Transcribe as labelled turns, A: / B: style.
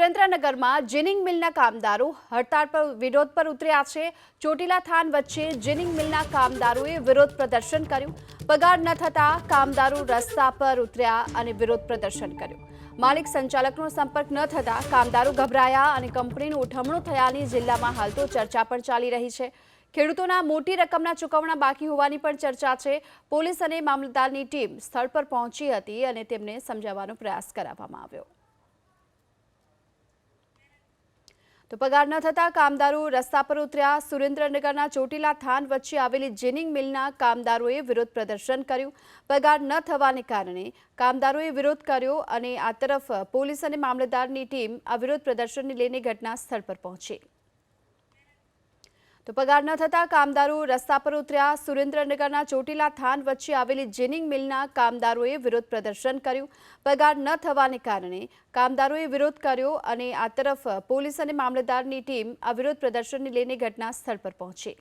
A: સુરેન્દ્રનગરમાં જીનિંગ મિલના કામદારો હડતાળ પર વિરોધ પર ઉતર્યા છે। ચોટીલા થાન વચ્ચે જીનિંગ મિલના કામદારોએ વિરોધ પ્રદર્શન કર્યું। પગાર ન થતા કામદારો રસ્તા પર ઉતર્યા અને વિરોધ પ્રદર્શન કર્યું। માલિક સંચાલકનો સંપર્ક ન થતા કામદારો ગભરાયા અને કંપનીનું ઉઠમણું થયાની જિલ્લામાં હાલ તો ચર્ચા પણ ચાલી રહી છે। ખેડૂતોના મોટી રકમના ચૂકવણા બાકી હોવાની પણ ચર્ચા છે। પોલીસ અને મામલતદારની ટીમ સ્થળ પર પહોંચી હતી અને તેમને સમજાવવાનો પ્રયાસ કરવામાં આવ્યો। તો પગાર ન થતા કામદારો રસ્તા પર ઉતર્યા। સુરેન્દ્રનગરના ચોટીલા થાન વચ્ચે આવેલી જીનિંગ મિલના કામદારોએ વિરોધ પ્રદર્શન કર્યું। પગાર ન થવાને કારણે કામદારોએ વિરોધ કર્યો અને આ તરફ પોલીસ અને મામલતદારની ટીમ આ વિરોધ પ્રદર્શનને લઈને ઘટના સ્થળ પર પહોંચી। તો પગાર ન થતા કામદારો રસ્તા પર ઉતર્યા। સુરેન્દ્રનગરના ચોટીલા થાન વચ્ચે આવેલી જીનિંગ મિલના કામદારોએ વિરોધ પ્રદર્શન કર્યું। પગાર ન થવાને કારણે કામદારોએ વિરોધ કર્યો અને આ તરફ પોલીસ અને મામલતદારની ટીમ આ વિરોધ પ્રદર્શનને લઈને ઘટના સ્થળ પર પહોંચી।